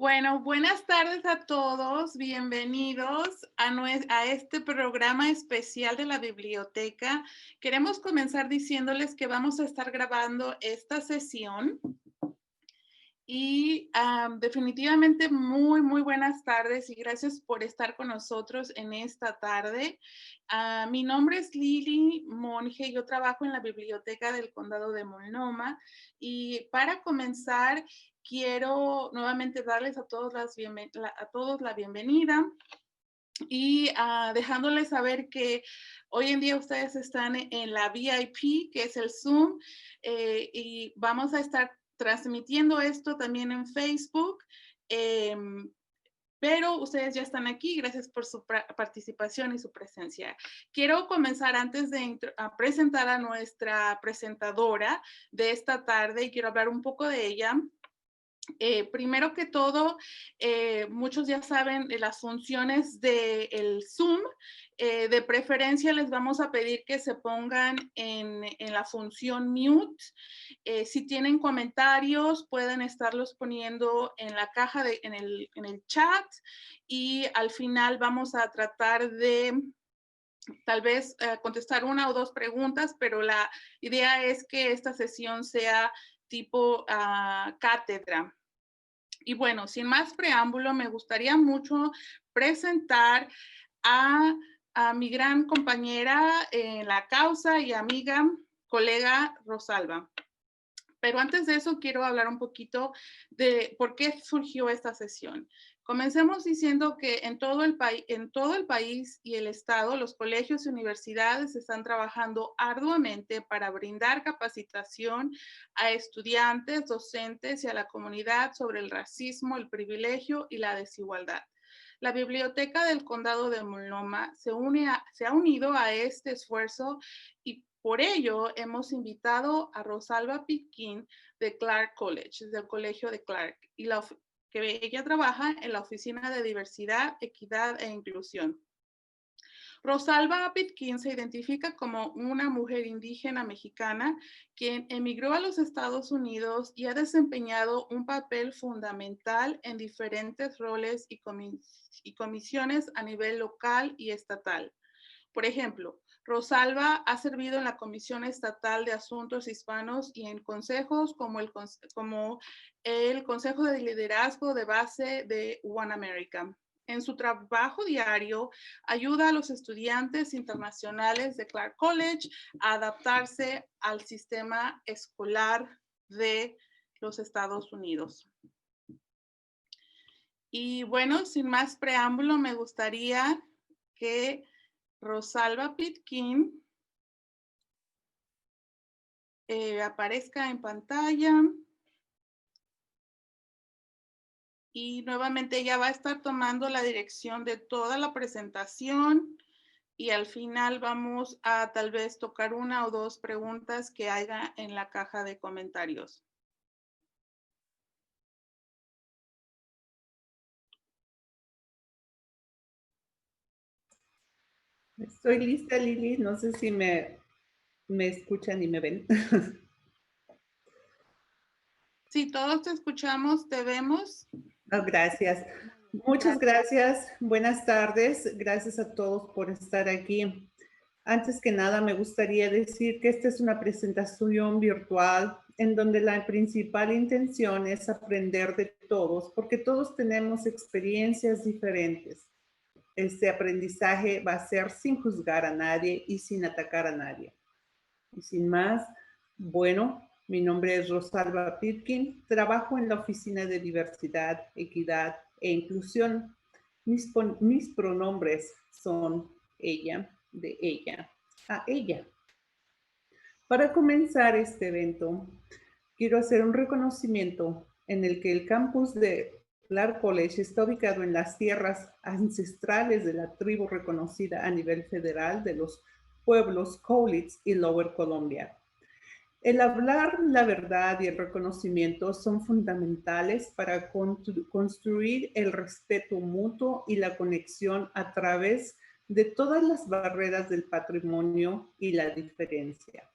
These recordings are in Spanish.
Bueno, buenas tardes a todos. Bienvenidos a este programa especial de la biblioteca. Queremos comenzar diciéndoles que vamos a estar grabando esta sesión y definitivamente muy buenas tardes y gracias por estar con nosotros en esta tarde. Mi nombre es Lili Monge, yo trabajo en la biblioteca del condado de Multnomah y para comenzar quiero nuevamente darles a todos, la bienvenida y dejándoles saber que hoy en día ustedes están en la VIP, que es el Zoom, y vamos a estar transmitiendo esto también en Facebook. Pero ustedes ya están aquí, gracias por su participación y su presencia. Quiero comenzar antes de presentar a nuestra presentadora de esta tarde y quiero hablar un poco de ella. Primero que todo, muchos ya saben las funciones del Zoom. De preferencia les vamos a pedir que se pongan en la función mute. Si tienen comentarios, pueden estarlos poniendo en la caja, en el chat, y al final vamos a tratar de tal vez contestar una o dos preguntas, pero la idea es que esta sesión sea tipo cátedra. Y bueno, sin más preámbulo, me gustaría mucho presentar a, mi gran compañera en la causa y amiga, colega Rosalba. Pero antes de eso, quiero hablar un poquito de por qué surgió esta sesión. Comencemos diciendo que en todo el país y el estado, los colegios y universidades están trabajando arduamente para brindar capacitación a estudiantes, docentes y a la comunidad sobre el racismo, el privilegio y la desigualdad. La Biblioteca del Condado de Multnomah se ha unido a este esfuerzo y por ello hemos invitado a Rosalba Pitkin de Clark College, del Colegio de Clark, y que ella trabaja en la Oficina de Diversidad, Equidad e Inclusión. Rosalba Pitkin se identifica como una mujer indígena mexicana quien emigró a los Estados Unidos y ha desempeñado un papel fundamental en diferentes roles y comisiones a nivel local y estatal. Por ejemplo, Rosalba ha servido en la Comisión Estatal de Asuntos Hispanos y en consejos como el Consejo de Liderazgo de Base de One America. En su trabajo diario, ayuda a los estudiantes internacionales de Clark College a adaptarse al sistema escolar de los Estados Unidos. Y bueno, sin más preámbulo, me gustaría que Rosalba Pitkin aparezca en pantalla y nuevamente ella va a estar tomando la dirección de toda la presentación y al final vamos a tal vez tocar una o dos preguntas que haya en la caja de comentarios. Estoy lista, Lili. No sé si me escuchan y me ven. Sí, todos te escuchamos, te vemos. Oh, gracias. Muchas gracias. Buenas tardes. Gracias a todos por estar aquí. Antes que nada, me gustaría decir que esta es una presentación virtual en donde la principal intención es aprender de todos, porque todos tenemos experiencias diferentes. Este aprendizaje va a ser sin juzgar a nadie y sin atacar a nadie. Y sin más, bueno, mi nombre es Rosalba Pitkin, trabajo en la Oficina de Diversidad, Equidad e Inclusión. Mis pronombres son ella, de ella, a ella. Para comenzar este evento, quiero hacer un reconocimiento en el que el campus de Clark College está ubicado en las tierras ancestrales de la tribu reconocida a nivel federal de los pueblos Cowlitz y Lower Columbia. El hablar la verdad y el reconocimiento son fundamentales para construir el respeto mutuo y la conexión a través de todas las barreras del patrimonio y la diferencia.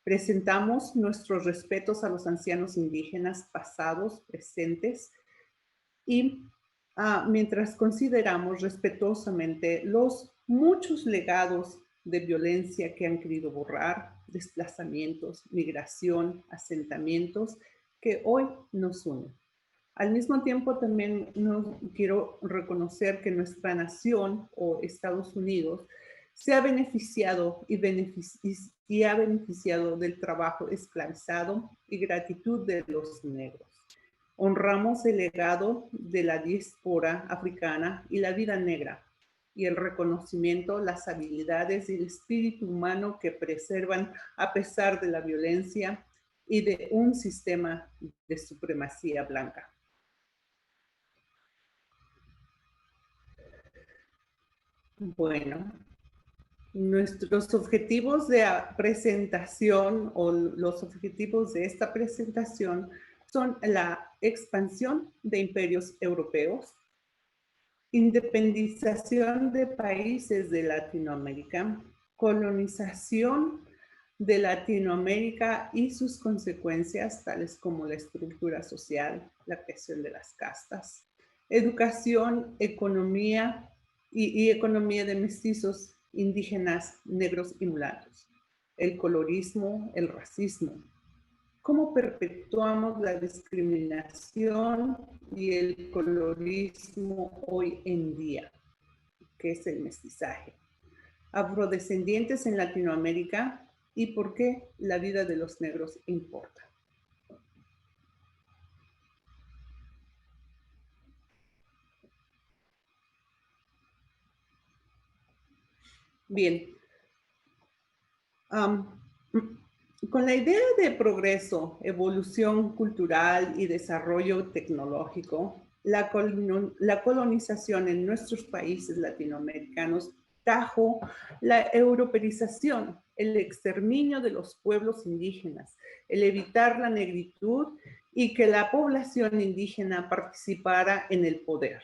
Presentamos nuestros respetos a los ancianos indígenas pasados, presentes Y mientras consideramos respetuosamente los muchos legados de violencia que han querido borrar, desplazamientos, migración, asentamientos que hoy nos unen. Al mismo tiempo, también quiero reconocer que nuestra nación o Estados Unidos se ha beneficiado y ha beneficiado del trabajo esclavizado y gratitud de los negros. Honramos el legado de la diáspora africana y la vida negra y el reconocimiento, las habilidades y el espíritu humano que preservan a pesar de la violencia y de un sistema de supremacía blanca. Bueno, nuestros objetivos de presentación o los objetivos de esta presentación son la expansión de imperios europeos, independización de países de Latinoamérica, colonización de Latinoamérica y sus consecuencias, tales como la estructura social, la creación de las castas, educación, economía y economía de mestizos, indígenas, negros y mulatos, el colorismo, el racismo. ¿Cómo perpetuamos la discriminación y el colorismo hoy en día? ¿Qué es el mestizaje? Afrodescendientes en Latinoamérica y por qué la vida de los negros importa. Bien. Con la idea de progreso, evolución cultural y desarrollo tecnológico, la colonización en nuestros países latinoamericanos trajo la europeización, el exterminio de los pueblos indígenas, el evitar la negritud y que la población indígena participara en el poder.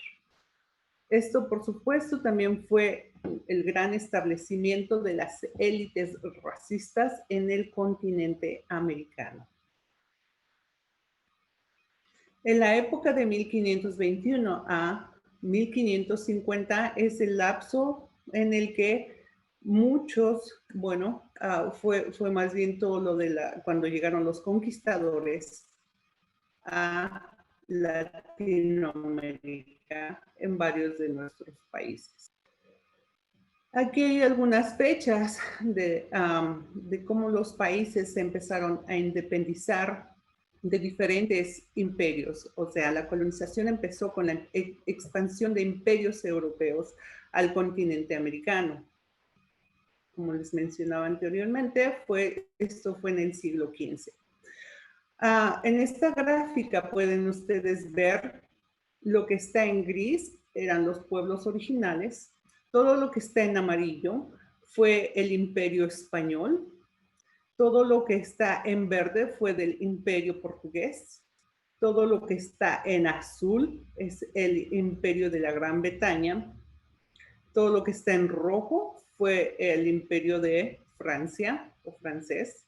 Esto, por supuesto, también fue el gran establecimiento de las élites racistas en el continente americano. En la época de 1521 a 1550 es el lapso en el que muchos, bueno, fue más bien todo lo de cuando llegaron los conquistadores a Latinoamérica en varios de nuestros países. Aquí hay algunas fechas de cómo los países se empezaron a independizar de diferentes imperios. O sea, la colonización empezó con la expansión de imperios europeos al continente americano. Como les mencionaba anteriormente, esto fue en el siglo XV. En esta gráfica pueden ustedes ver lo que está en gris, eran los pueblos originales. Todo lo que está en amarillo fue el imperio español. Todo lo que está en verde fue del imperio portugués. Todo lo que está en azul es el imperio de la Gran Bretaña. Todo lo que está en rojo fue el imperio de Francia o francés.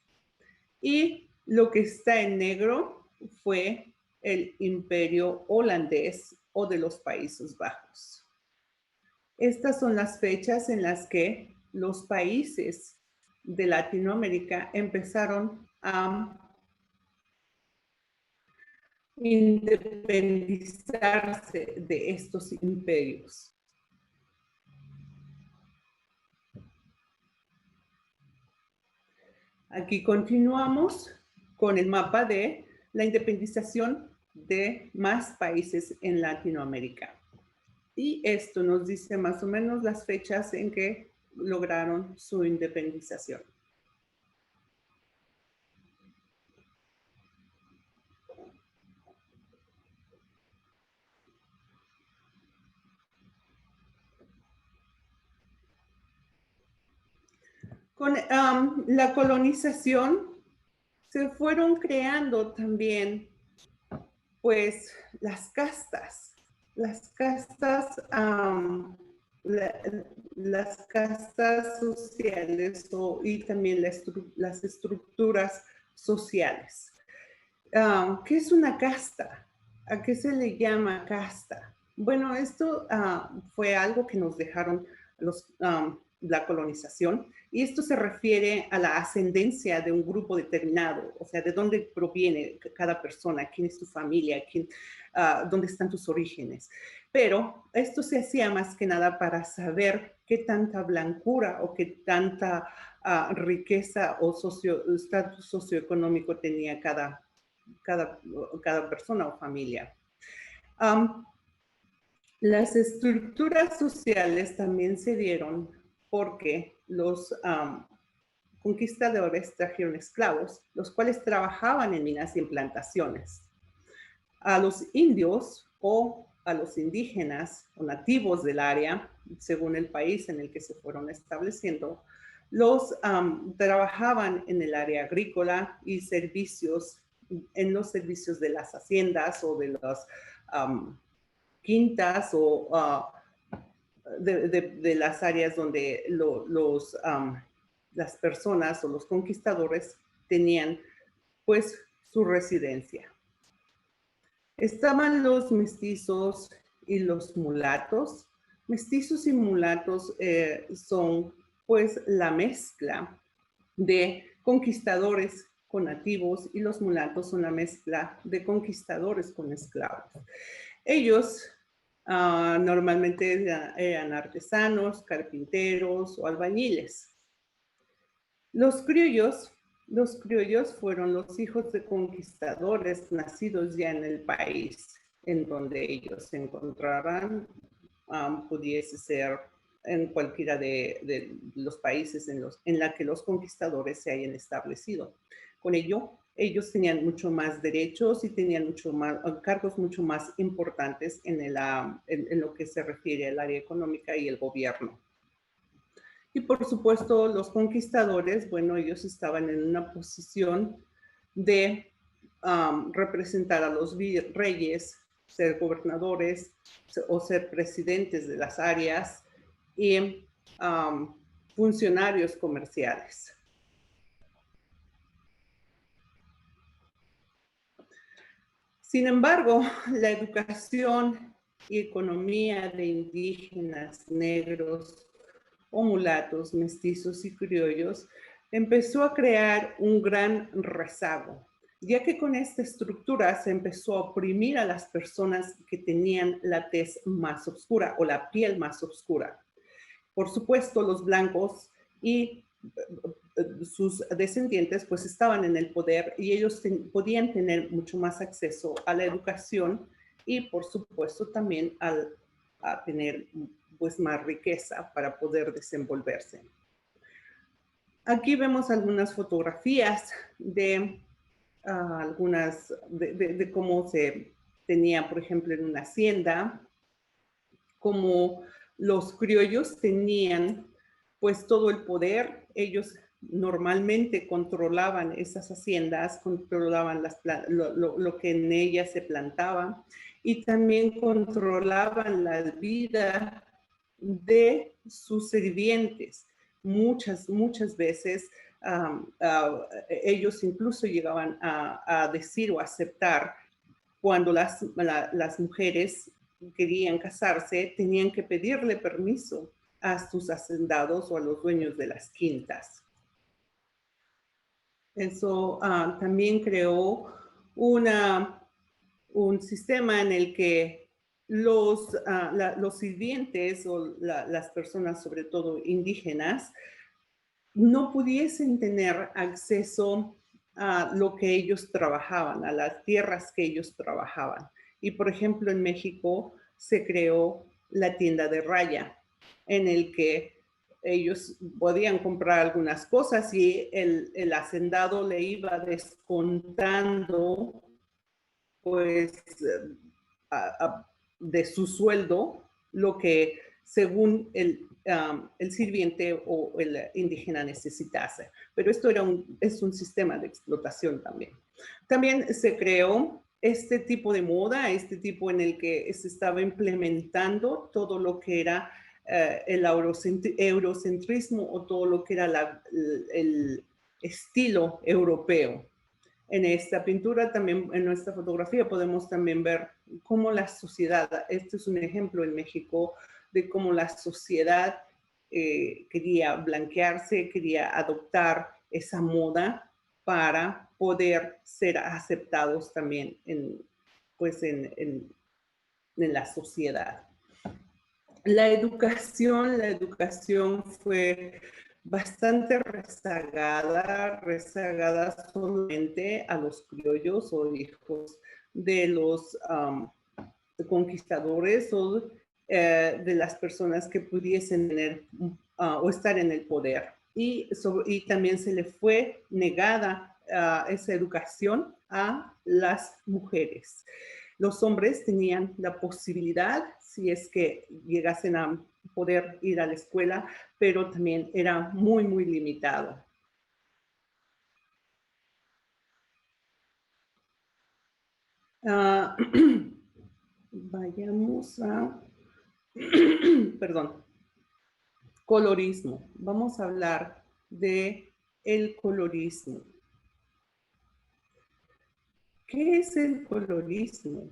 Y lo que está en negro fue el imperio holandés o de los Países Bajos. Estas son las fechas en las que los países de Latinoamérica empezaron a independizarse de estos imperios. Aquí continuamos con el mapa de la independización de más países en Latinoamérica. Y esto nos dice más o menos las fechas en que lograron su independización. Con la colonización se fueron creando también, pues, las castas sociales y también las estructuras sociales. ¿Qué es una casta? ¿A qué se le llama casta? Bueno, esto fue algo que nos dejaron la colonización, y esto se refiere a la ascendencia de un grupo determinado, o sea, de dónde proviene cada persona, quién es tu familia, dónde están tus orígenes. Pero esto se hacía más que nada para saber qué tanta blancura o qué tanta riqueza o estatus socioeconómico tenía cada persona o familia. Las estructuras sociales también se dieron porque los conquistadores trajeron esclavos, los cuales trabajaban en minas y en plantaciones. A los indios o a los indígenas o nativos del área, según el país en el que se fueron estableciendo, los trabajaban en el área agrícola y servicios, en los servicios de las haciendas o de las quintas o de las áreas donde las personas o los conquistadores tenían pues su residencia. Estaban los mestizos y los mulatos. Mestizos y mulatos son pues la mezcla de conquistadores con nativos, y los mulatos son la mezcla de conquistadores con esclavos. Ellos normalmente eran artesanos, carpinteros o albañiles. Los criollos fueron los hijos de conquistadores nacidos ya en el país en donde ellos se encontraban. Pudiese ser en cualquiera de los países en la que los conquistadores se hayan establecido. Con ello, ellos tenían mucho más derechos y tenían cargos mucho más importantes en lo que se refiere al área económica y el gobierno. Y por supuesto, los conquistadores, bueno, ellos estaban en una posición de representar a los reyes, ser gobernadores o ser presidentes de las áreas y funcionarios comerciales. Sin embargo, la educación y economía de indígenas, negros o mulatos, mestizos y criollos empezó a crear un gran rezago, ya que con esta estructura se empezó a oprimir a las personas que tenían la tez más oscura o la piel más oscura. Por supuesto, los blancos y sus descendientes pues estaban en el poder, y ellos podían tener mucho más acceso a la educación y por supuesto también a tener pues más riqueza para poder desenvolverse. Aquí vemos algunas fotografías de de cómo se tenía, por ejemplo, en una hacienda, como los criollos tenían pues todo el poder. Ellos normalmente controlaban esas haciendas, controlaban lo que en ellas se plantaba, y también controlaban la vida de sus sirvientes. Muchas veces ellos incluso llegaban a decir o aceptar cuando las mujeres querían casarse, tenían que pedirle permiso a sus hacendados o a los dueños de las quintas. Eso también creó un sistema en el que los sirvientes o las personas, sobre todo indígenas, no pudiesen tener acceso a lo que ellos trabajaban, a las tierras que ellos trabajaban. Y por ejemplo, en México se creó la tienda de raya, en el que ellos podían comprar algunas cosas y el hacendado le iba descontando pues de su sueldo lo que según el sirviente o el indígena necesitase. Pero esto es un sistema de explotación también. También se creó este tipo de moda, este tipo en el que se estaba implementando todo lo que era el eurocentrismo o todo lo que era el estilo europeo. En esta pintura, también en nuestra fotografía, podemos también ver cómo la sociedad, este es un ejemplo en México de cómo la sociedad quería blanquearse, quería adoptar esa moda para poder ser aceptados también pues en la sociedad. La educación fue bastante rezagada solamente a los criollos o hijos de los conquistadores o de las personas que pudiesen tener o estar en el poder. Y también se le fue negada esa educación a las mujeres. Los hombres tenían la posibilidad, si es que llegasen a poder ir a la escuela, pero también era muy, muy limitado. Vayamos a, perdón, colorismo. Vamos a hablar de el colorismo. ¿Qué es el colorismo?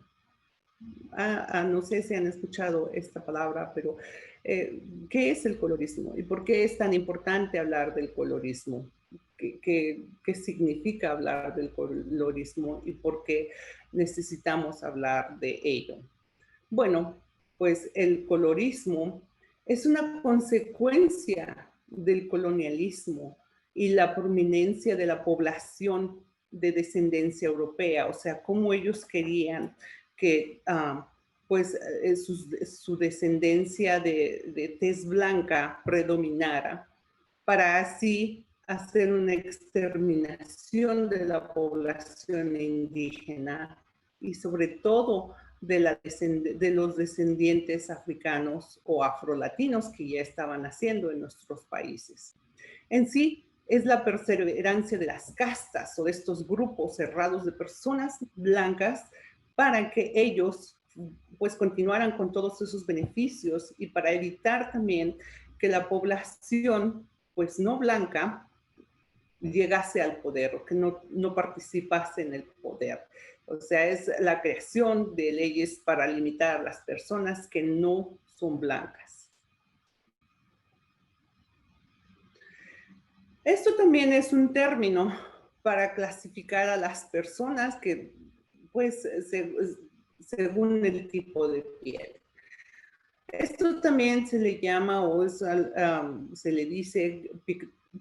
No sé si han escuchado esta palabra, pero ¿qué es el colorismo? ¿Y por qué es tan importante hablar del colorismo? ¿Qué significa hablar del colorismo y por qué necesitamos hablar de ello? Bueno, pues el colorismo es una consecuencia del colonialismo y la prominencia de la población de descendencia europea, o sea, cómo ellos querían que pues su descendencia de tez blanca predominara para así hacer una exterminación de la población indígena y sobre todo de los descendientes africanos o afrolatinos que ya estaban naciendo en nuestros países. En sí, es la perseverancia de las castas o de estos grupos cerrados de personas blancas para que ellos pues continuaran con todos esos beneficios y para evitar también que la población pues no blanca llegase al poder o que no participase en el poder. O sea, es la creación de leyes para limitar a las personas que no son blancas. Esto también es un término para clasificar a las personas que, pues, según el tipo de piel. Esto también se le llama o se le dice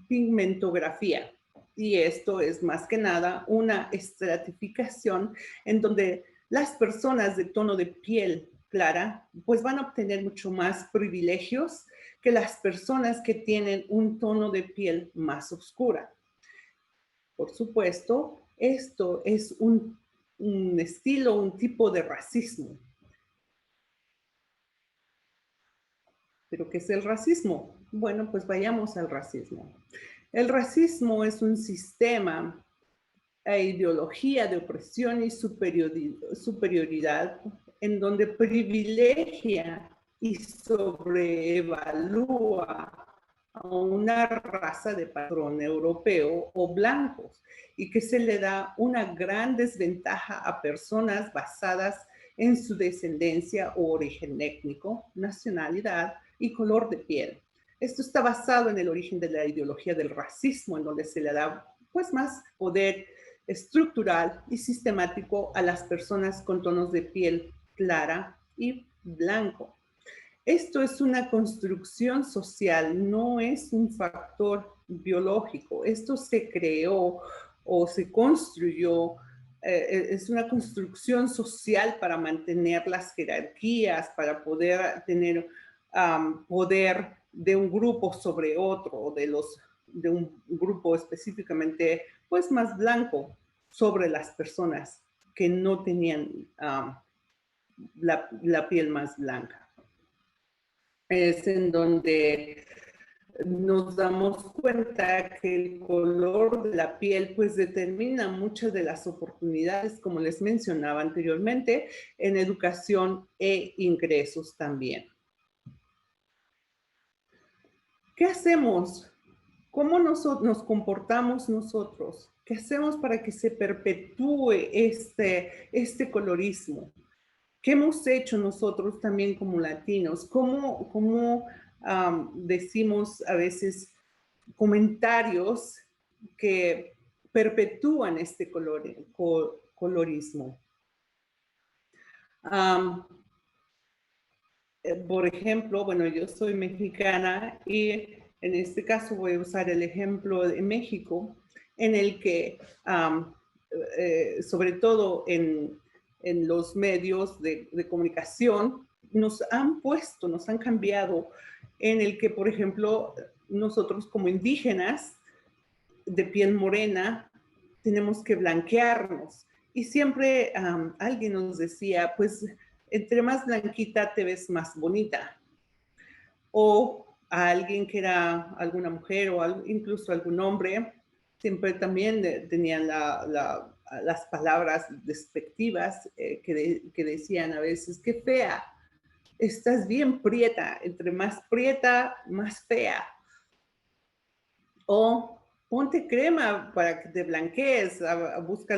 pigmentografía. Y esto es más que nada una estratificación en donde las personas de tono de piel clara pues van a obtener mucho más privilegios que las personas que tienen un tono de piel más oscura. Por supuesto, esto es un estilo, un tipo de racismo. ¿Pero qué es el racismo? Bueno, pues vayamos al racismo. El racismo es un sistema e ideología de opresión y superioridad en donde privilegia y sobreevalúa a una raza de patrón europeo o blancos y que se le da una gran desventaja a personas basadas en su descendencia o origen étnico, nacionalidad y color de piel. Esto está basado en el origen de la ideología del racismo, en donde se le da pues más poder estructural y sistemático a las personas con tonos de piel clara y blanco. Esto es una construcción social, no es un factor biológico. Esto se creó o se construyó, es una construcción social para mantener las jerarquías, para poder tener poder de un grupo sobre otro, de un grupo específicamente pues más blanco sobre las personas que no tenían la piel más blanca. Es en donde nos damos cuenta que el color de la piel pues determina muchas de las oportunidades, como les mencionaba anteriormente, en educación e ingresos también. ¿Qué hacemos? ¿Cómo nos comportamos nosotros? ¿Qué hacemos para que se perpetúe este colorismo? ¿Qué hemos hecho nosotros también como latinos? ¿Cómo decimos a veces comentarios que perpetúan este colorismo? Por ejemplo, bueno, yo soy mexicana y en este caso voy a usar el ejemplo de México, en el que, sobre todo en los medios de comunicación, nos han cambiado, en el que, por ejemplo, nosotros como indígenas de piel morena, tenemos que blanquearnos. Y siempre alguien nos decía, pues, entre más blanquita te ves más bonita. O a alguien que era alguna mujer o incluso algún hombre, siempre también tenían las palabras despectivas que decían a veces, qué fea, estás bien prieta, entre más prieta, más fea. O ponte crema para que te blanquees, busca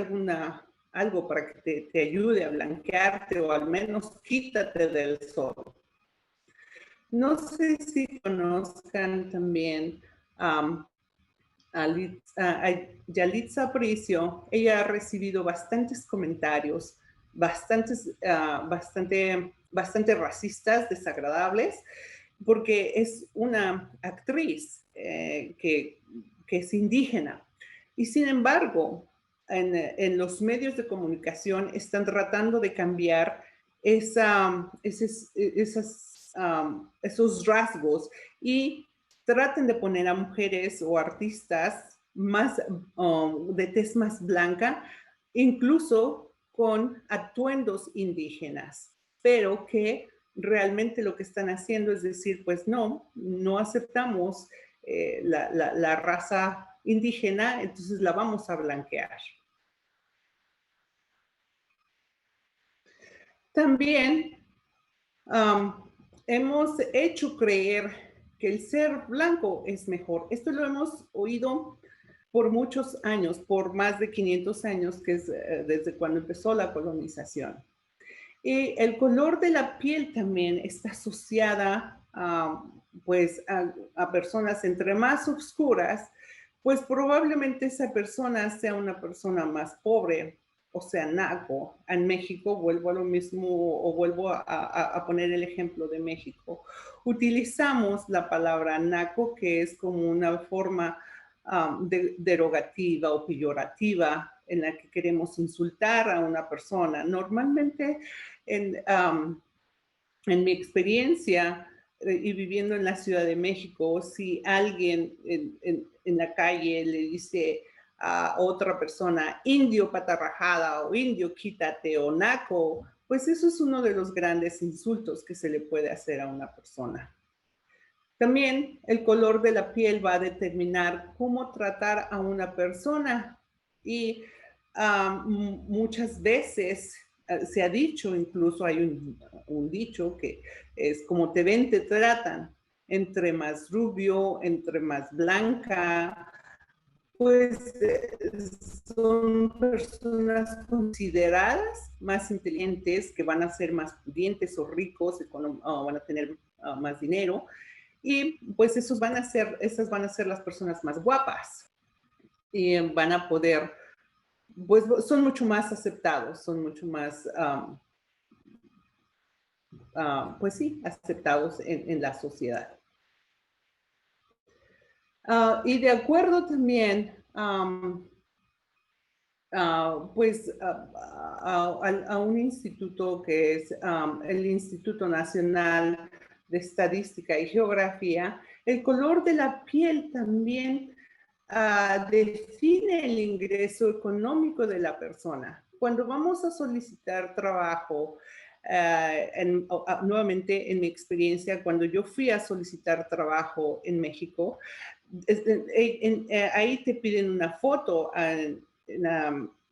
algo para que te ayude a blanquearte o al menos quítate del sol. No sé si conozcan también a Yalitza Aparicio. Ella ha recibido bastantes comentarios, bastante racistas, desagradables, porque es una actriz que es indígena. Y sin embargo, en los medios de comunicación están tratando de cambiar esos rasgos y traten de poner a mujeres o artistas más de tez más blanca, incluso con atuendos indígenas, pero que realmente lo que están haciendo es decir, pues no aceptamos la raza indígena, entonces la vamos a blanquear. También hemos hecho creer que el ser blanco es mejor. Esto lo hemos oído por muchos años, por más de 500 años, que es desde cuando empezó la colonización. Y el color de la piel también está asociada pues a personas entre más oscuras, pues probablemente esa persona sea una persona más pobre, o sea, naco. En México, vuelvo a lo mismo, o vuelvo a poner el ejemplo de México. Utilizamos la palabra naco, que es como una forma derogativa o peyorativa en la que queremos insultar a una persona. Normalmente, en mi experiencia y viviendo en la Ciudad de México, si alguien en la calle le dice a otra persona, indio patarrajada o indio quítate o naco, pues eso es uno de los grandes insultos que se le puede hacer a una persona. También el color de la piel va a determinar cómo tratar a una persona y muchas veces se ha dicho, incluso hay un dicho que es como te ven, te tratan. Entre más rubio, entre más blanca, pues son personas consideradas más inteligentes, que van a ser más pudientes o ricos, o van a tener más dinero. Y pues esas van a ser las personas más guapas y van a poder, pues son mucho más aceptados, son mucho más, pues sí, aceptados en la sociedad. Y de acuerdo también, pues a un instituto que es el Instituto Nacional de Estadística y Geografía, el color de la piel también define el ingreso económico de la persona. Cuando vamos a solicitar trabajo, nuevamente en mi experiencia, cuando yo fui a solicitar trabajo en México, ahí te piden una foto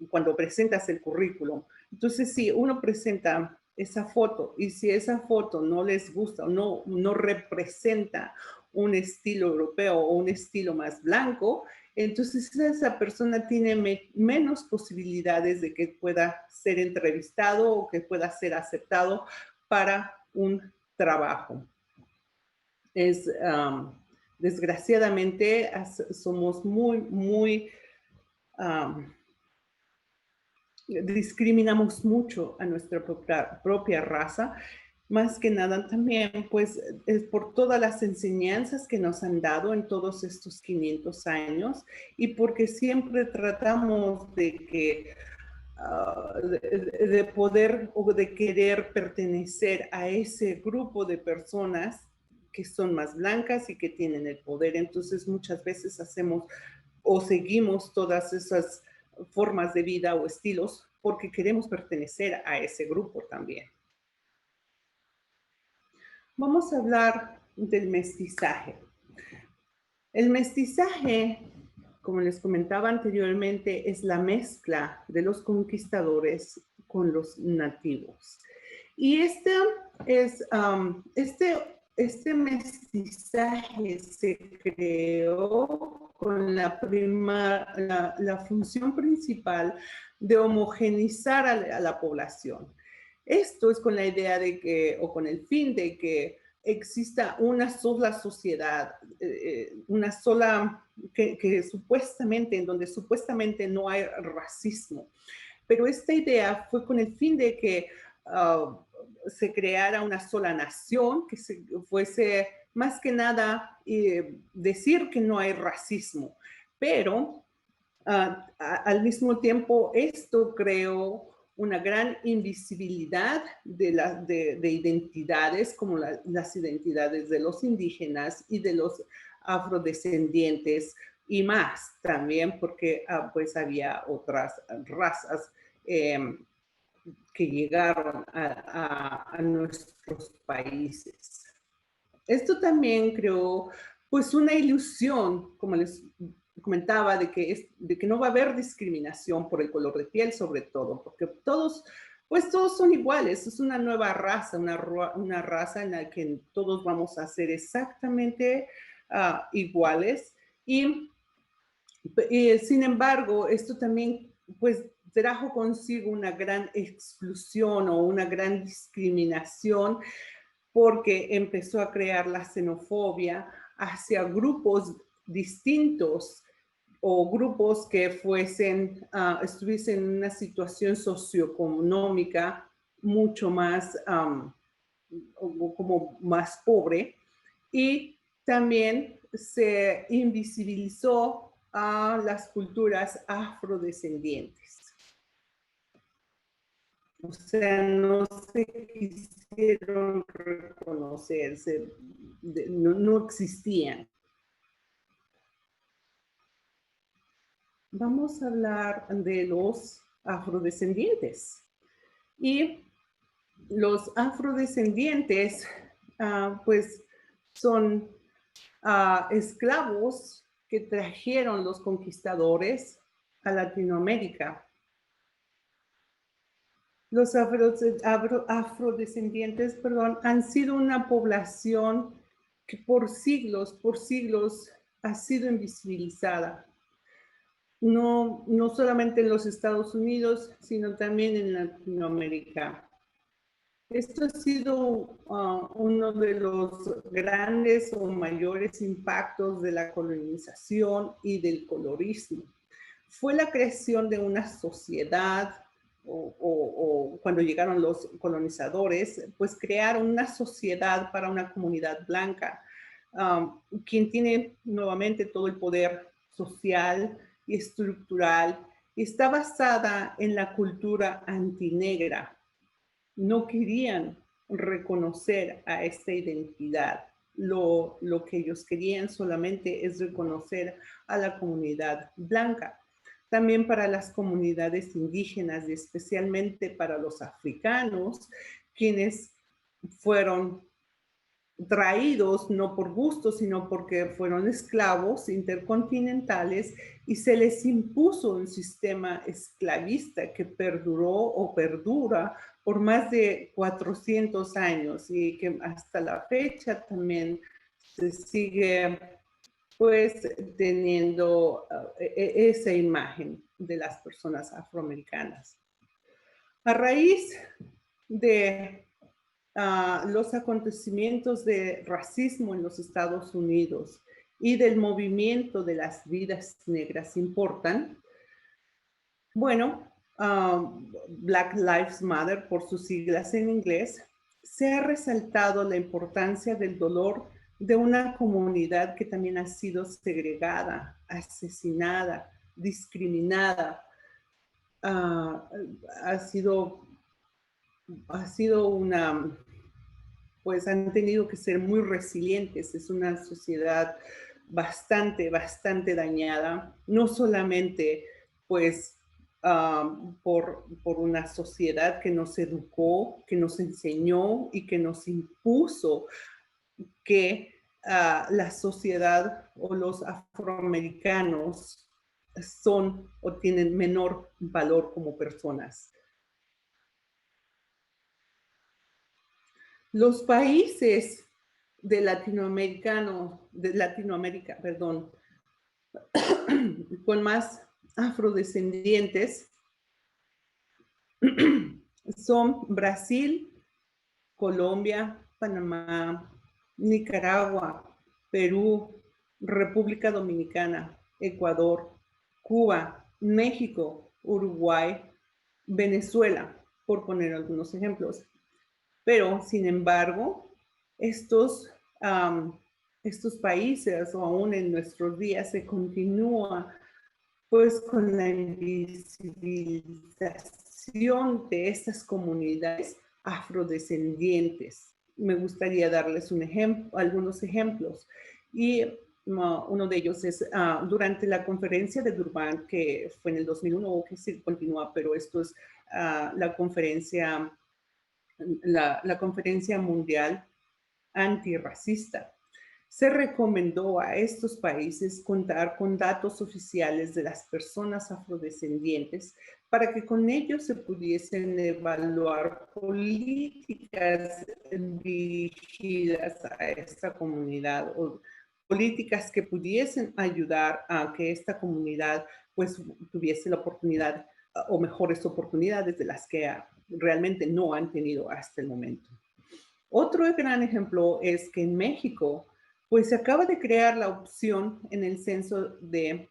cuando presentas el currículum. Entonces, si uno presenta esa foto y si esa foto no les gusta o no representa un estilo europeo o un estilo más blanco, entonces esa persona tiene menos posibilidades de que pueda ser entrevistado o que pueda ser aceptado para un trabajo. Desgraciadamente, somos muy discriminamos mucho a nuestra propia raza, más que nada también, pues, es por todas las enseñanzas que nos han dado en todos estos 500 años y porque siempre tratamos de que, de poder o de querer pertenecer a ese grupo de personas que son más blancas y que tienen el poder. Entonces, muchas veces hacemos o seguimos todas esas formas de vida o estilos porque queremos pertenecer a ese grupo también. Vamos a hablar del mestizaje. El mestizaje, como les comentaba anteriormente, es la mezcla de los conquistadores con los nativos. Y este mestizaje se creó con la función principal de homogeneizar a la población. Esto es con la idea de que, o con el fin de que exista una sola sociedad, una sola, que supuestamente, en donde supuestamente no hay racismo. Pero esta idea fue con el fin de que se creara una sola nación, que fuese más que nada decir que no hay racismo, pero al mismo tiempo esto creó una gran invisibilidad de identidades como las identidades de los indígenas y de los afrodescendientes y más también porque pues había otras razas que llegaron a nuestros países. Esto también creó pues una ilusión, como les comentaba, de que no va a haber discriminación por el color de piel sobre todo, porque todos son iguales, es una nueva raza, una raza en la que todos vamos a ser exactamente iguales y sin embargo, esto también pues trajo consigo una gran exclusión o una gran discriminación porque empezó a crear la xenofobia hacia grupos distintos o grupos que estuviesen en una situación socioeconómica mucho más, como más pobre, y también se invisibilizó a las culturas afrodescendientes. O sea, no se quisieron reconocerse, no existían. Vamos a hablar de los afrodescendientes. Y los afrodescendientes, pues, son esclavos que trajeron los conquistadores a Latinoamérica. Los afrodescendientes, han sido una población que por siglos ha sido invisibilizada. No solamente en los Estados Unidos, sino también en Latinoamérica. Esto ha sido uno de los grandes o mayores impactos de la colonización y del colorismo. Fue la creación de una sociedad, o cuando llegaron los colonizadores, pues crearon una sociedad para una comunidad blanca, quien tiene nuevamente todo el poder social y estructural, y está basada en la cultura antinegra. No querían reconocer a esta identidad. Lo que ellos querían solamente es reconocer a la comunidad blanca. También para las comunidades indígenas y especialmente para los africanos, quienes fueron traídos no por gusto, sino porque fueron esclavos intercontinentales y se les impuso un sistema esclavista que perduró o perdura por más de 400 años y que hasta la fecha también se sigue pues teniendo esa imagen de las personas afroamericanas. A raíz de los acontecimientos de racismo en los Estados Unidos y del movimiento de las vidas negras importan, bueno, Black Lives Matter, por sus siglas en inglés, se ha resaltado la importancia del dolor de una comunidad que también ha sido segregada, asesinada, discriminada. Ha sido una, pues han tenido que ser muy resilientes. Es una sociedad bastante dañada, no solamente pues por una sociedad que nos educó, que nos enseñó y que nos impuso que la sociedad o los afroamericanos son o tienen menor valor como personas. Los países de Latinoamérica, perdón, con más afrodescendientes son Brasil, Colombia, Panamá, Nicaragua, Perú, República Dominicana, Ecuador, Cuba, México, Uruguay, Venezuela, por poner algunos ejemplos. Pero, sin embargo, estos países, o aún en nuestros días, se continúa pues con la invisibilización de estas comunidades afrodescendientes. Me gustaría darles algunos ejemplos. Y uno de ellos es durante la conferencia de Durban, que fue en el 2001, o que se continúa, pero esto es la conferencia mundial antirracista. Se recomendó a estos países contar con datos oficiales de las personas afrodescendientes para que con ellos se pudiesen evaluar políticas dirigidas a esta comunidad o políticas que pudiesen ayudar a que esta comunidad pues tuviese la oportunidad o mejores oportunidades de las que realmente no han tenido hasta el momento. Otro gran ejemplo es que en México pues se acaba de crear la opción en el censo de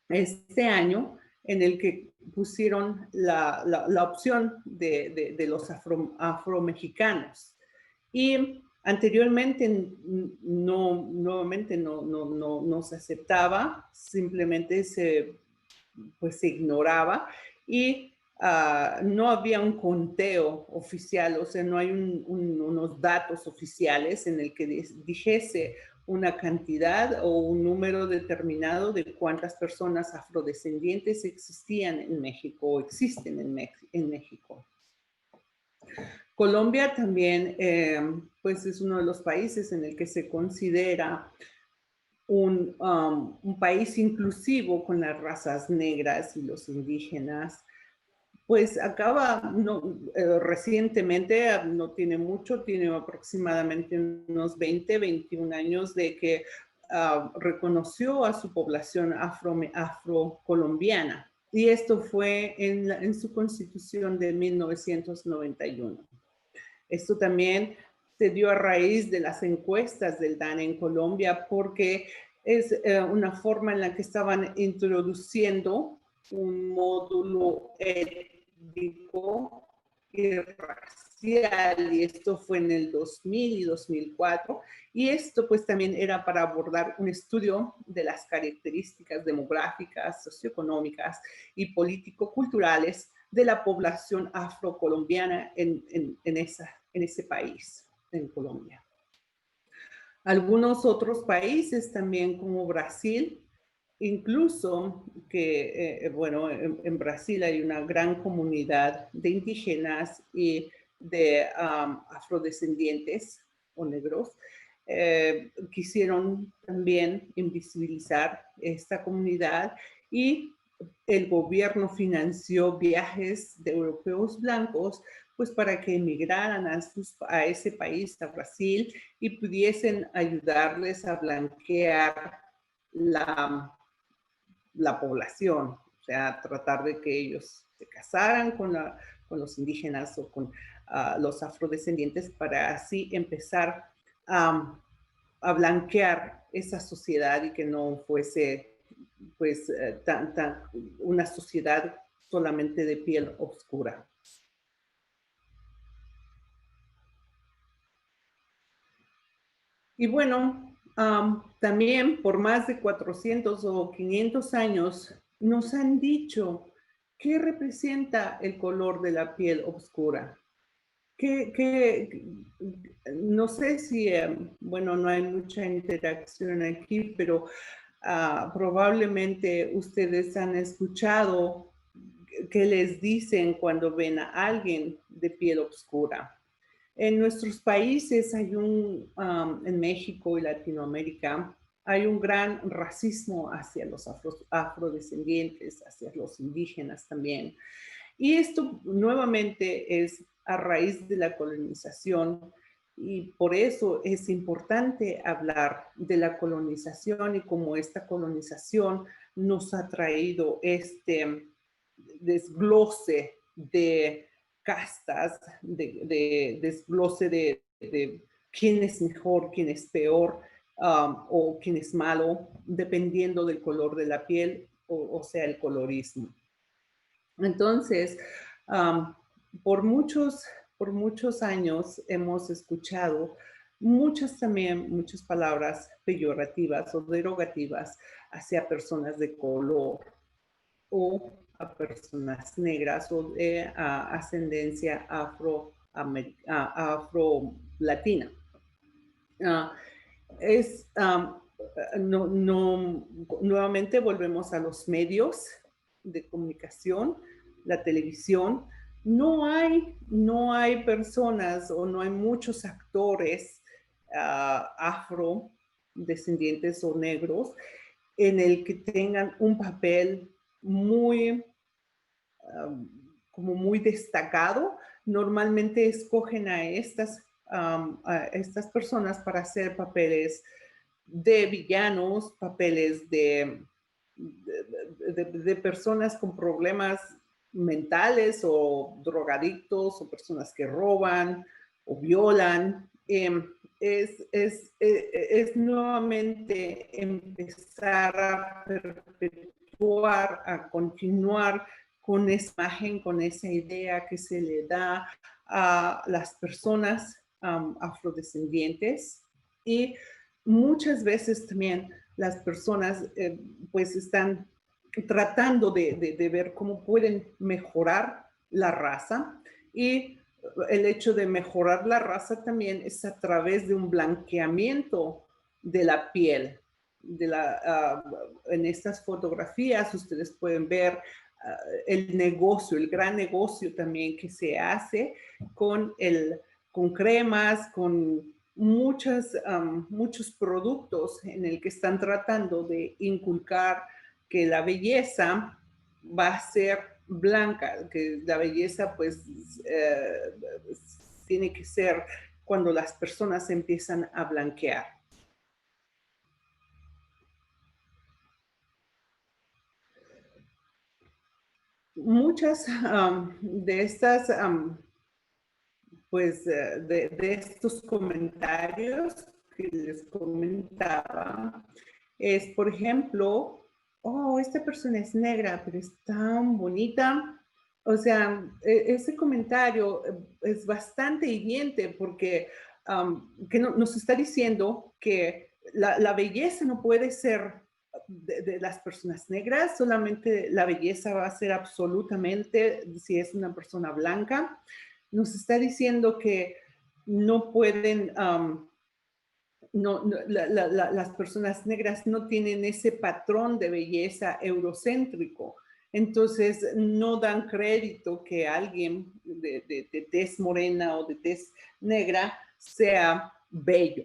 este año en el que pusieron la opción de los afromexicanos. Y anteriormente no se aceptaba, simplemente se ignoraba y no había un conteo oficial, o sea, no hay unos datos oficiales en el que dijese una cantidad o un número determinado de cuántas personas afrodescendientes existían en México o existen en México. Colombia también, pues es uno de los países en el que se considera un país inclusivo con las razas negras y los indígenas. Pues acaba recientemente, no tiene mucho, tiene aproximadamente unos 21 años de que reconoció a su población afrocolombiana. Y esto fue en su constitución de 1991. Esto también se dio a raíz de las encuestas del DANE en Colombia porque es una forma en la que estaban introduciendo un módulo étnico y racial, y esto fue en el 2000 y 2004, y esto pues también era para abordar un estudio de las características demográficas, socioeconómicas y político-culturales de la población afrocolombiana en ese país, en Colombia. Algunos otros países también como Brasil, incluso que, bueno, en Brasil hay una gran comunidad de indígenas y de afrodescendientes o negros, quisieron también invisibilizar esta comunidad y el gobierno financió viajes de europeos blancos pues para que emigraran a ese país, a Brasil, y pudiesen ayudarles a blanquear la población, o sea, tratar de que ellos se casaran con los indígenas o con los afrodescendientes para así empezar a blanquear esa sociedad y que no fuese pues una sociedad solamente de piel oscura. Y bueno, también por más de 400 o 500 años nos han dicho qué representa el color de la piel oscura. No sé si, bueno, no hay mucha interacción aquí, pero probablemente ustedes han escuchado qué les dicen cuando ven a alguien de piel oscura. En nuestros países en México y Latinoamérica, hay un gran racismo hacia los afrodescendientes, hacia los indígenas también. Y esto nuevamente es a raíz de la colonización y por eso es importante hablar de la colonización y cómo esta colonización nos ha traído este desglose de castas, de desglose de quién es mejor, quién es peor o quién es malo, dependiendo del color de la piel o sea, el colorismo. Entonces, por muchos años hemos escuchado muchas palabras peyorativas o derogativas hacia personas de color o a personas negras o de ascendencia afro-latina. Nuevamente volvemos a los medios de comunicación, la televisión. No hay personas o no hay muchos actores afrodescendientes o negros en el que tengan un papel como muy destacado. Normalmente escogen a estas personas para hacer papeles de villanos, papeles de personas con problemas mentales o drogadictos o personas que roban o violan. Es nuevamente empezar a perpetuar, a continuar con esa imagen, con esa idea que se le da a las personas afrodescendientes y muchas veces también las personas pues están tratando de ver cómo pueden mejorar la raza y el hecho de mejorar la raza también es a través de un blanqueamiento de la piel. En estas fotografías ustedes pueden ver el negocio, el gran negocio también que se hace con cremas, con muchos productos en el que están tratando de inculcar que la belleza va a ser blanca, que la belleza pues tiene que ser cuando las personas empiezan a blanquear. Muchas de estas pues de estos comentarios que les comentaba es, por ejemplo, oh, esta persona es negra, pero es tan bonita. O sea, ese comentario es bastante hiriente porque que nos está diciendo que la belleza no puede ser de las personas negras, solamente la belleza va a ser absolutamente si es una persona blanca. Nos está diciendo que no pueden, las personas negras no tienen ese patrón de belleza eurocéntrico. Entonces, no dan crédito que alguien de tez morena o de tez negra sea bello.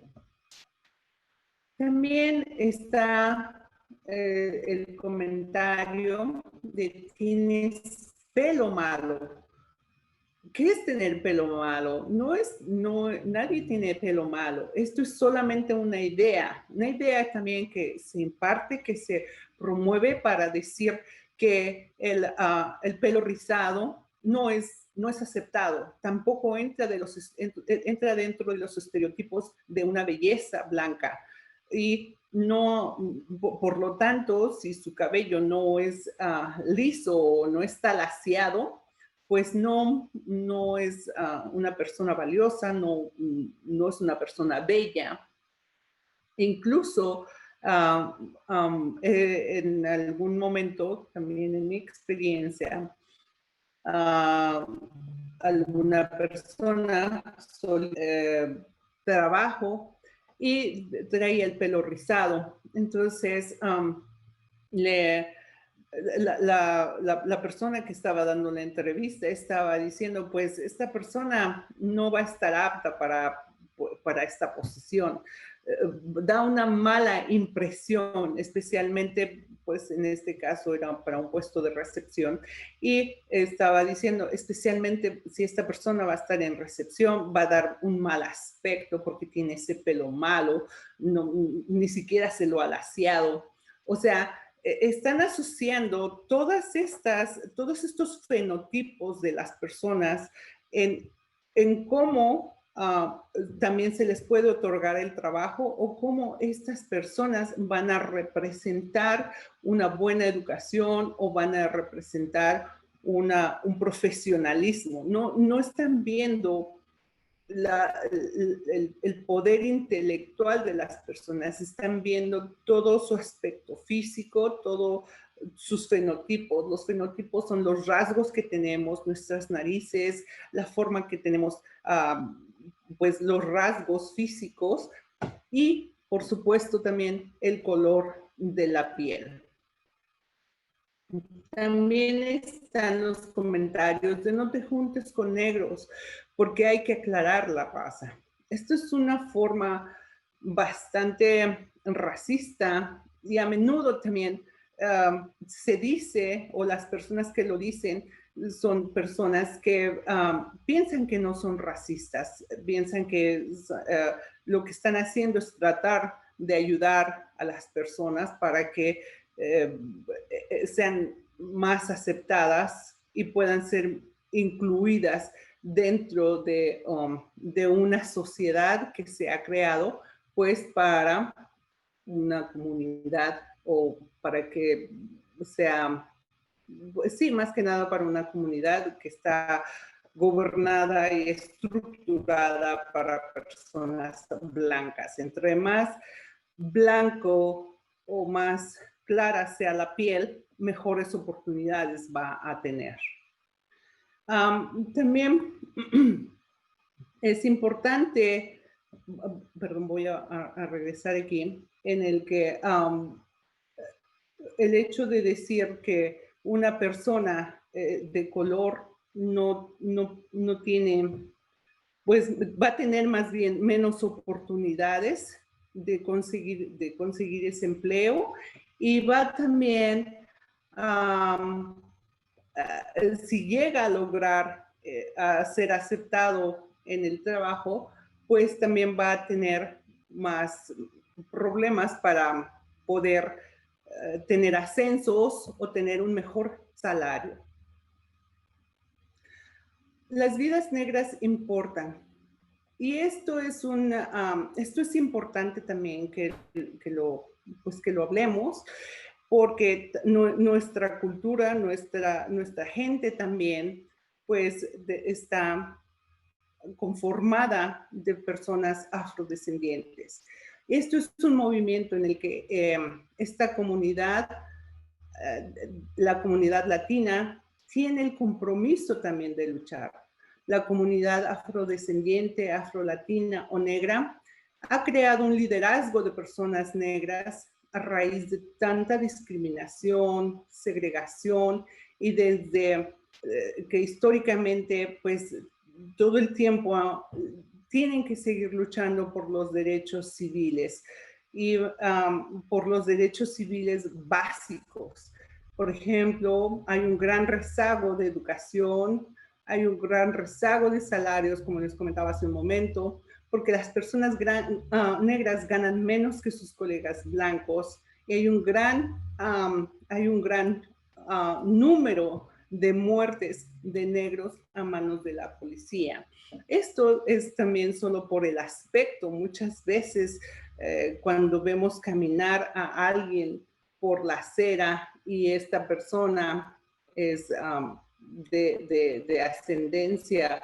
También está el comentario de tienes pelo malo. ¿qué es tener pelo malo? Nadie tiene pelo malo. Esto es solamente una idea también que se imparte, que se promueve para decir que el pelo rizado no es aceptado. Tampoco entra dentro de los estereotipos de una belleza blanca. Y no, por lo tanto, si su cabello no es liso o no está laciado, pues no es una persona valiosa, no es una persona bella. Incluso en algún momento, también en mi experiencia, ah, alguna persona trabajo y traía el pelo rizado. Entonces, le la persona que estaba dando la entrevista estaba diciendo, pues esta persona no va a estar apta para esta posición. Da una mala impresión, especialmente, pues en este caso era para un puesto de recepción, y estaba diciendo, especialmente si esta persona va a estar en recepción, va a dar un mal aspecto porque tiene ese pelo malo, ni siquiera se lo ha laciado. O sea, están asociando todos estos fenotipos de las personas en cómo también se les puede otorgar el trabajo o cómo estas personas van a representar una buena educación o van a representar un profesionalismo. No están viendo el poder intelectual de las personas, están viendo todo su aspecto físico, todos sus fenotipos. Los fenotipos son los rasgos que tenemos, nuestras narices, la forma que tenemos, pues los rasgos físicos y, por supuesto, también el color de la piel. También están los comentarios de no te juntes con negros porque hay que aclarar la raza. Esto es una forma bastante racista y a menudo también se dice, o las personas que lo dicen, son personas que piensan que no son racistas, piensan que lo que están haciendo es tratar de ayudar a las personas para que sean más aceptadas y puedan ser incluidas dentro de una sociedad que se ha creado pues para una comunidad o para que sea, pues sí, más que nada para una comunidad que está gobernada y estructurada para personas blancas. Entre más blanco o más clara sea la piel, mejores oportunidades va a tener. También es importante, perdón, voy a regresar aquí, en el que el hecho de decir que una persona de color no tiene, pues va a tener más bien menos oportunidades de conseguir ese empleo y va también, si llega a lograr a ser aceptado en el trabajo, pues también va a tener más problemas para poder tener ascensos o tener un mejor salario. Las vidas negras importan. Y esto es importante también que lo hablemos, porque nuestra cultura, nuestra gente también, pues está conformada de personas afrodescendientes. Esto es un movimiento en el que esta comunidad, la comunidad latina, tiene el compromiso también de luchar. La comunidad afrodescendiente, afrolatina o negra ha creado un liderazgo de personas negras a raíz de tanta discriminación, segregación y desde que históricamente, pues, todo el tiempo tienen que seguir luchando por los derechos civiles y por los derechos civiles básicos. Por ejemplo, hay un gran rezago de educación, hay un gran rezago de salarios, como les comentaba hace un momento, porque las personas negras ganan menos que sus colegas blancos y hay un gran número de muertes de negros a manos de la policía. Esto es también solo por el aspecto. Muchas veces cuando vemos caminar a alguien por la acera y esta persona es de ascendencia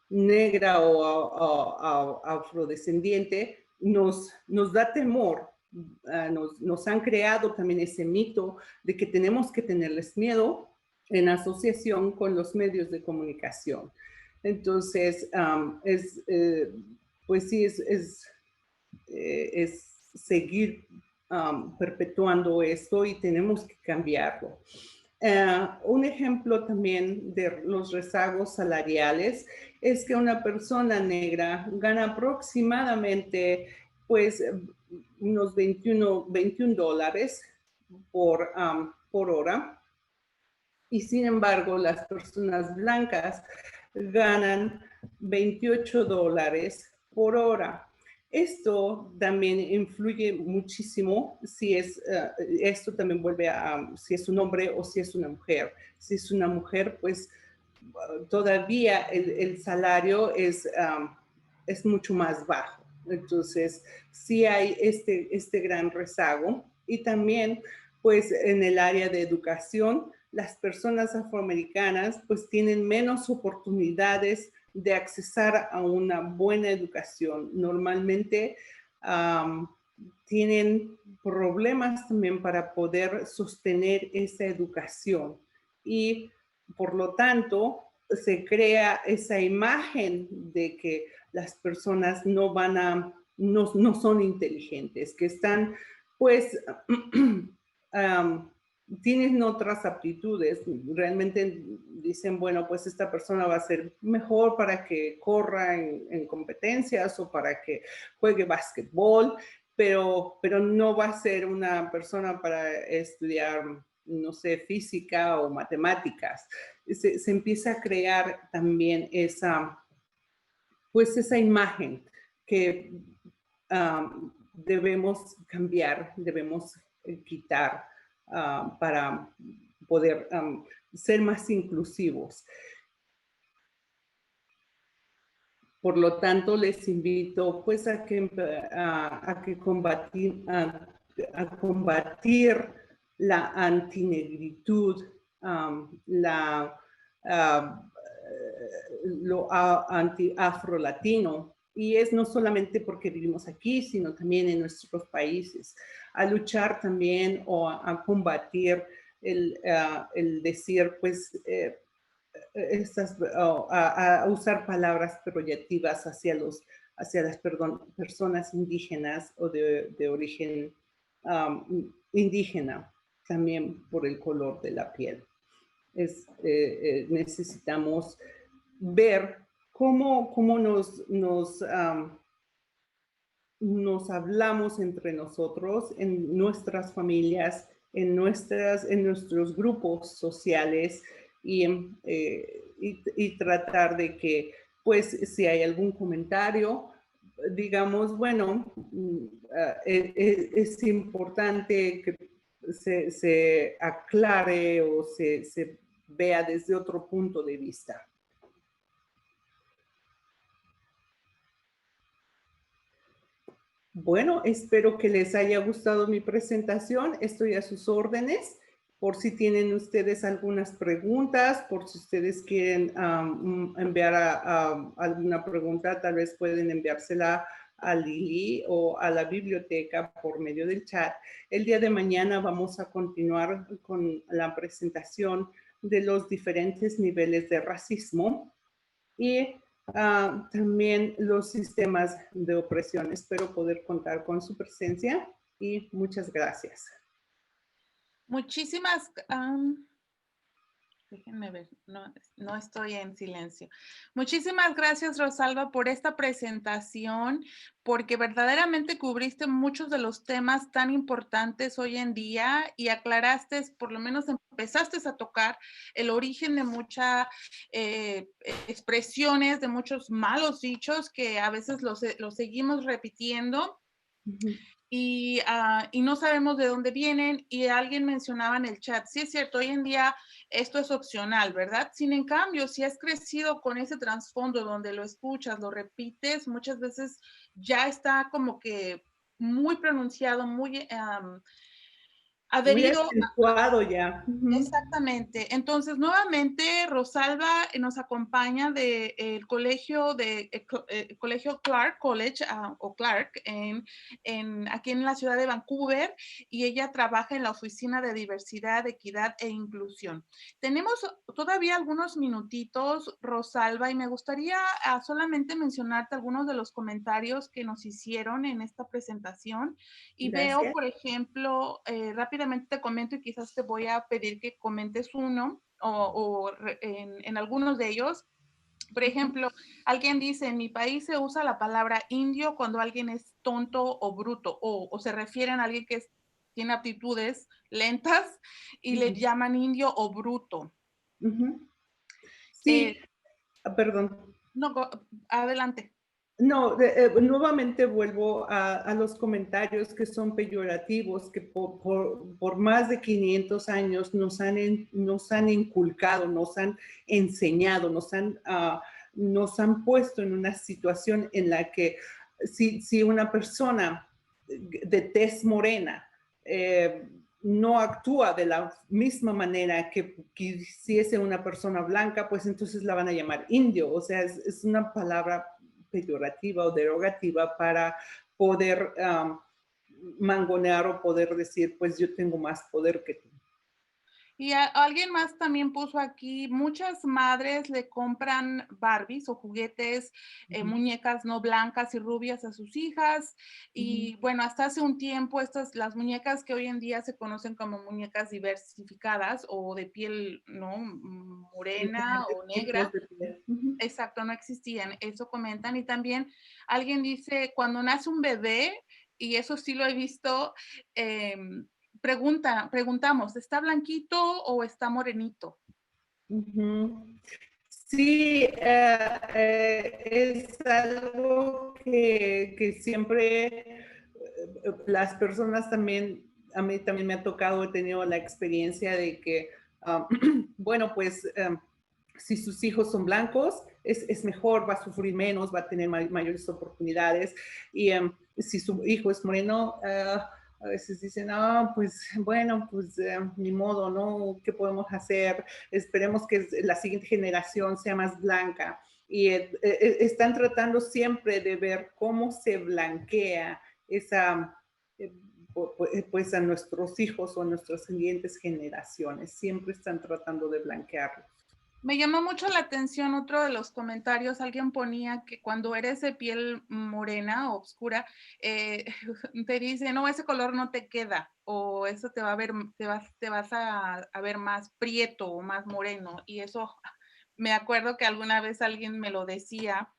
negra o afrodescendiente, nos da temor. Nos han creado también ese mito de que tenemos que tenerles miedo en asociación con los medios de comunicación. Entonces, pues sí, es seguir perpetuando esto y tenemos que cambiarlo. Un ejemplo también de los rezagos salariales es que una persona negra gana aproximadamente pues unos $21 por hora y sin embargo las personas blancas ganan $28 por hora. Esto también influye muchísimo si esto también vuelve a si es un hombre o si es una mujer. Si es una mujer, pues todavía el salario es mucho más bajo. Entonces, sí hay este gran rezago. Y también, pues en el área de educación, las personas afroamericanas pues tienen menos oportunidades de accesar a una buena educación. Normalmente tienen problemas también para poder sostener esa educación y por lo tanto se crea esa imagen de que las personas no son inteligentes, que están pues tienen otras aptitudes. Realmente dicen, bueno, pues esta persona va a ser mejor para que corra en competencias o para que juegue básquetbol, pero no va a ser una persona para estudiar, no sé, física o matemáticas. Se empieza a crear también esa imagen que debemos cambiar, debemos quitar para poder ser más inclusivos. Por lo tanto, les invito pues a combatir la antinegritud, lo anti-afrolatino. Y es no solamente porque vivimos aquí, sino también en nuestros países. A luchar también o a combatir el decir, pues, a usar palabras proyectivas hacia las personas indígenas o de origen indígena, también por el color de la piel. Necesitamos ver cómo nos hablamos entre nosotros, en nuestras familias, en nuestros grupos sociales y tratar de que, pues, si hay algún comentario, digamos, bueno, es importante que se aclare o se vea desde otro punto de vista. Bueno, espero que les haya gustado mi presentación. Estoy a sus órdenes por si tienen ustedes algunas preguntas, por si ustedes quieren enviar alguna pregunta, tal vez pueden enviársela a Lili o a la biblioteca por medio del chat. El día de mañana vamos a continuar con la presentación de los diferentes niveles de racismo y también los sistemas de opresión. Espero poder contar con su presencia y muchas gracias. Muchísimas Déjenme ver, no estoy en silencio. Muchísimas gracias, Rosalba, por esta presentación, porque verdaderamente cubriste muchos de los temas tan importantes hoy en día y aclaraste, por lo menos empezaste a tocar el origen de muchas expresiones, de muchos malos dichos que a veces los seguimos repitiendo. Y no sabemos de dónde vienen, y alguien mencionaba en el chat, sí es cierto, hoy en día esto es opcional, ¿verdad? Sin en cambio, si has crecido con ese trasfondo donde lo escuchas, lo repites, muchas veces ya está como que muy pronunciado, muy Muy adherido. acentuado ya. Exactamente. Entonces, nuevamente, Rosalba nos acompaña del colegio colegio Clark College o Clark aquí en la ciudad de Vancouver, y ella trabaja en la oficina de diversidad, equidad e inclusión. Tenemos todavía algunos minutitos, Rosalba, y me gustaría solamente mencionarte algunos de los comentarios que nos hicieron en esta presentación. Y veo, Gracias. por ejemplo, rápidamente te comento y quizás te voy a pedir que comentes uno o en algunos de ellos. Por ejemplo, alguien dice, en mi país se usa la palabra indio cuando alguien es tonto o bruto, o se refieren a alguien que tiene aptitudes lentas y le llaman indio o bruto. Sí, perdón. No, adelante. No, nuevamente vuelvo a los comentarios que son peyorativos, que por más de 500 años nos han inculcado, nos han enseñado, nos han puesto en una situación en la que si una persona de tez morena no actúa de la misma manera que quisiese una persona blanca, pues entonces la van a llamar indio. O sea, es una palabra peyorativa o derogativa para poder mangonear o poder decir, pues yo tengo más poder que tú. Y alguien más también puso aquí, muchas madres le compran Barbies o juguetes, muñecas no blancas y rubias a sus hijas. Y bueno, hasta hace un tiempo las muñecas que hoy en día se conocen como muñecas diversificadas o de piel no morena o negra. Exacto, no existían, eso comentan. Y también alguien dice, cuando nace un bebé, y eso sí lo he visto, preguntamos, ¿está blanquito o está morenito? Sí, es algo que siempre las personas también, a mí también me ha tocado, he tenido la experiencia de que, bueno, pues si sus hijos son blancos, es mejor, va a sufrir menos, va a tener mayores oportunidades. Y si su hijo es moreno, a veces dicen, pues bueno, pues ni modo, ¿no? ¿Qué podemos hacer? Esperemos que la siguiente generación sea más blanca. Y están tratando siempre de ver cómo se blanquea esa, pues a nuestros hijos o a nuestras siguientes generaciones. Siempre están tratando de blanquearlos. Me llamó mucho la atención otro de los comentarios. Alguien ponía que cuando eres de piel morena o oscura, te dice, no, ese color no te queda, o eso te va a ver, te vas a ver más prieto o más moreno. Y eso me acuerdo que alguna vez alguien me lo decía.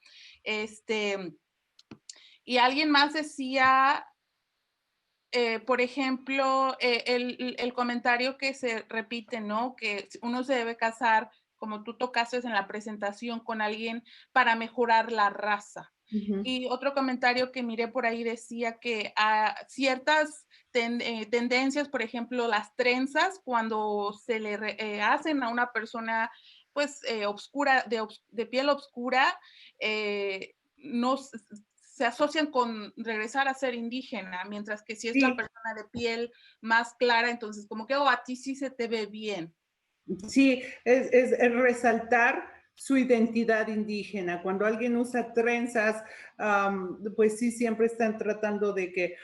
Y alguien más decía, por ejemplo, el comentario que se repite, ¿no? Que uno se debe casar, como tú tocaste en la presentación, con alguien para mejorar la raza. Y otro comentario que miré por ahí decía que a ciertas tendencias, por ejemplo, las trenzas, cuando se le hacen a una persona pues obscura, de piel oscura, no se asocian con regresar a ser indígena, mientras que si es la persona de piel más clara, entonces como que a ti sí se te ve bien. Sí, es resaltar su identidad indígena. Cuando alguien usa trenzas, pues sí, siempre están tratando de que,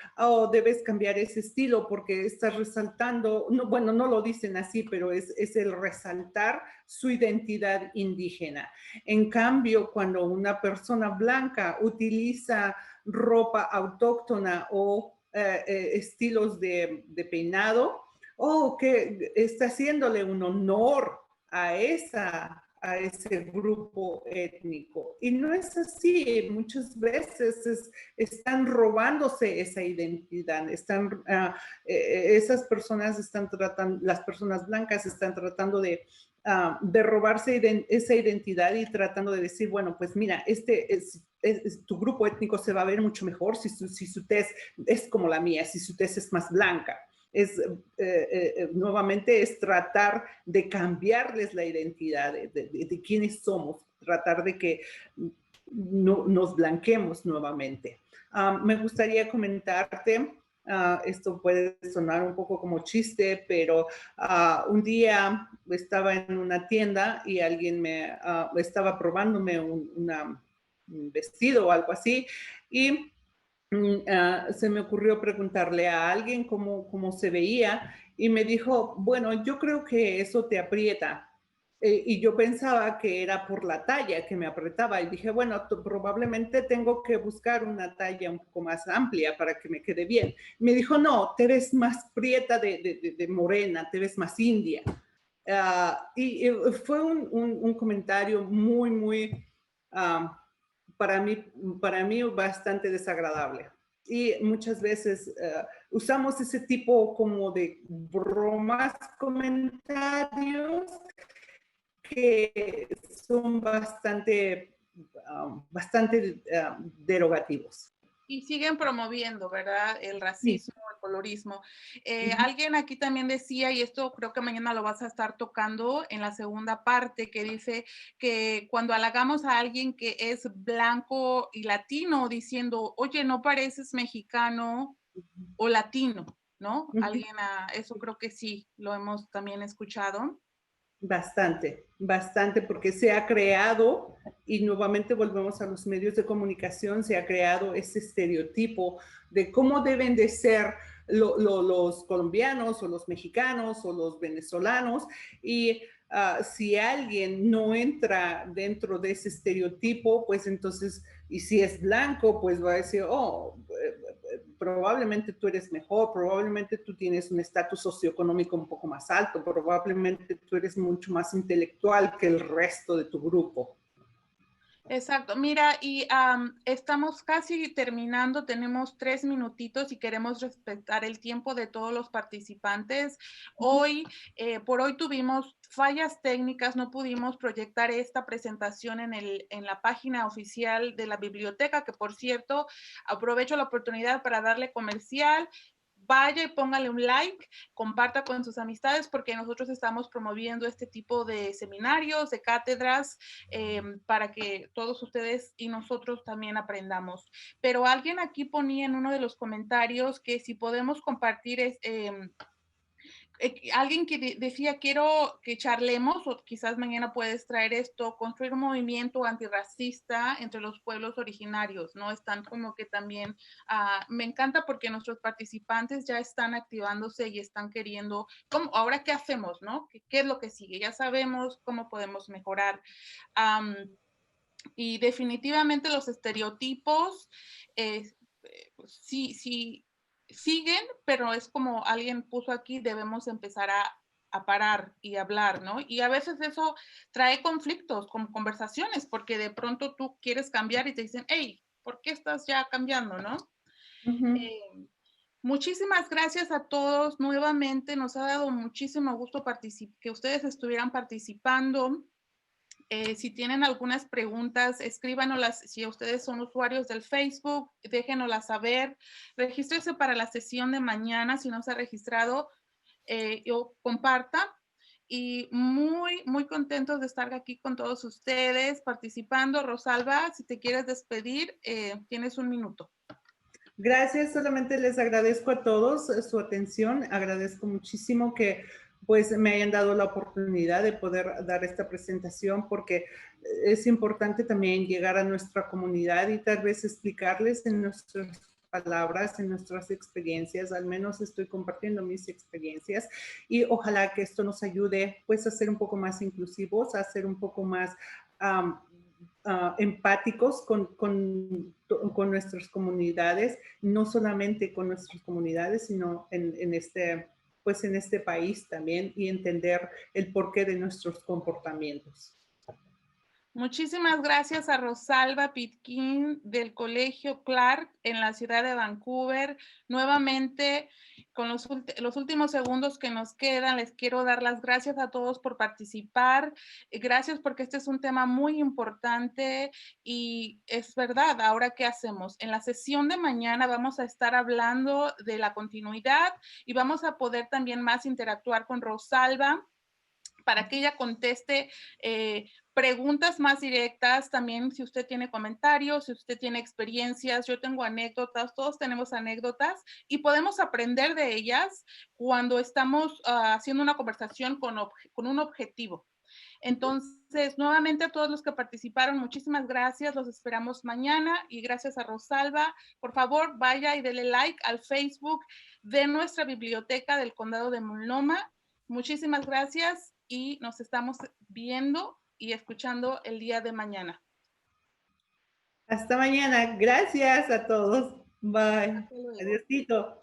debes cambiar ese estilo porque estás resaltando, no, bueno, no lo dicen así, pero es el resaltar su identidad indígena. En cambio, cuando una persona blanca utiliza ropa autóctona o estilos de peinado, que está haciéndole un honor a ese grupo étnico. Y no es así. Muchas veces están robándose esa identidad. Esas personas están tratando, las personas blancas están tratando de robarse esa identidad y tratando de decir, bueno, pues mira, tu grupo étnico se va a ver mucho mejor si su tez es como la mía, si su tez es más blanca. Nuevamente es tratar de cambiarles la identidad de quiénes somos, tratar de que no, nos blanqueemos nuevamente. Me gustaría comentarte, esto puede sonar un poco como chiste, pero un día estaba en una tienda y alguien estaba probándome un vestido o algo así, y se me ocurrió preguntarle a alguien cómo se veía y me dijo, bueno, yo creo que eso te aprieta. Y yo pensaba que era por la talla que me apretaba y dije, bueno, probablemente tengo que buscar una talla un poco más amplia para que me quede bien. Me dijo, no, te ves más prieta de morena, te ves más india. Y fue un comentario muy, uh, para mí bastante desagradable. Y muchas veces usamos ese tipo como de bromas, comentarios que son bastante derogativos. Y siguen promoviendo, ¿verdad? El Sí. racismo, el colorismo. Alguien aquí también decía, y esto creo que mañana lo vas a estar tocando en la segunda parte, que dice que cuando halagamos a alguien que es blanco y latino, diciendo, oye, no pareces mexicano o latino, ¿no? Alguien, eso creo que sí, lo hemos también escuchado. Bastante, porque se ha creado, y nuevamente volvemos a los medios de comunicación, se ha creado ese estereotipo de cómo deben de ser los colombianos o los mexicanos o los venezolanos, y si alguien no entra dentro de ese estereotipo, pues entonces, y si es blanco, pues va a decir, oh, probablemente tú eres mejor, probablemente tú tienes un estatus socioeconómico un poco más alto, probablemente tú eres mucho más intelectual que el resto de tu grupo. Exacto, mira, y estamos casi terminando, tenemos 3 minutitos y queremos respetar el tiempo de todos los participantes. Hoy, por hoy tuvimos fallas técnicas, no pudimos proyectar esta presentación en la página oficial de la biblioteca, que por cierto, aprovecho la oportunidad para darle comercial. Vaya y póngale un like, comparta con sus amistades porque nosotros estamos promoviendo este tipo de seminarios, de cátedras, para que todos ustedes y nosotros también aprendamos. Pero alguien aquí ponía en uno de los comentarios que si podemos compartir alguien que decía, quiero que charlemos, o quizás mañana puedes traer esto, construir un movimiento antirracista entre los pueblos originarios, ¿no? Están como que también, me encanta porque nuestros participantes ya están activándose y están queriendo, ahora qué hacemos, ¿no? ¿Qué es lo que sigue? Ya sabemos cómo podemos mejorar. Y definitivamente los estereotipos, sí, siguen, pero es como alguien puso aquí, debemos empezar a parar y hablar, ¿no? Y a veces eso trae conflictos, como conversaciones, porque de pronto tú quieres cambiar y te dicen, hey, ¿por qué estás ya cambiando, no? Muchísimas gracias a todos nuevamente, nos ha dado muchísimo gusto que ustedes estuvieran participando. Si tienen algunas preguntas, escríbanoslas. Si ustedes son usuarios del Facebook, déjenoslas saber. Regístrese para la sesión de mañana si no se ha registrado, o comparta. Y muy contentos de estar aquí con todos ustedes participando. Rosalba, si te quieres despedir, tienes un minuto. Gracias, solamente les agradezco a todos su atención, agradezco muchísimo que pues me hayan dado la oportunidad de poder dar esta presentación porque es importante también llegar a nuestra comunidad y tal vez explicarles en nuestras palabras, en nuestras experiencias, al menos estoy compartiendo mis experiencias y ojalá que esto nos ayude pues a ser un poco más inclusivos, a ser un poco más empáticos con nuestras comunidades, no solamente con nuestras comunidades, sino en este pues en este país también y entender el porqué de nuestros comportamientos. Muchísimas gracias a Rosalba Pitkin del Colegio Clark en la ciudad de Vancouver. Nuevamente, con los últimos segundos que nos quedan, les quiero dar las gracias a todos por participar. Gracias porque este es un tema muy importante y es verdad, ahora ¿qué hacemos? En la sesión de mañana vamos a estar hablando de la continuidad y vamos a poder también más interactuar con Rosalba para que ella conteste preguntas más directas, también si usted tiene comentarios, si usted tiene experiencias, yo tengo anécdotas, todos tenemos anécdotas y podemos aprender de ellas cuando estamos haciendo una conversación con un objetivo. Entonces, nuevamente a todos los que participaron, muchísimas gracias, los esperamos mañana y gracias a Rosalba. Por favor, vaya y dele like al Facebook de nuestra biblioteca del Condado de Multnomah. Muchísimas gracias y nos estamos viendo y escuchando el día de mañana. Hasta mañana. Gracias a todos. Bye. Adiósito.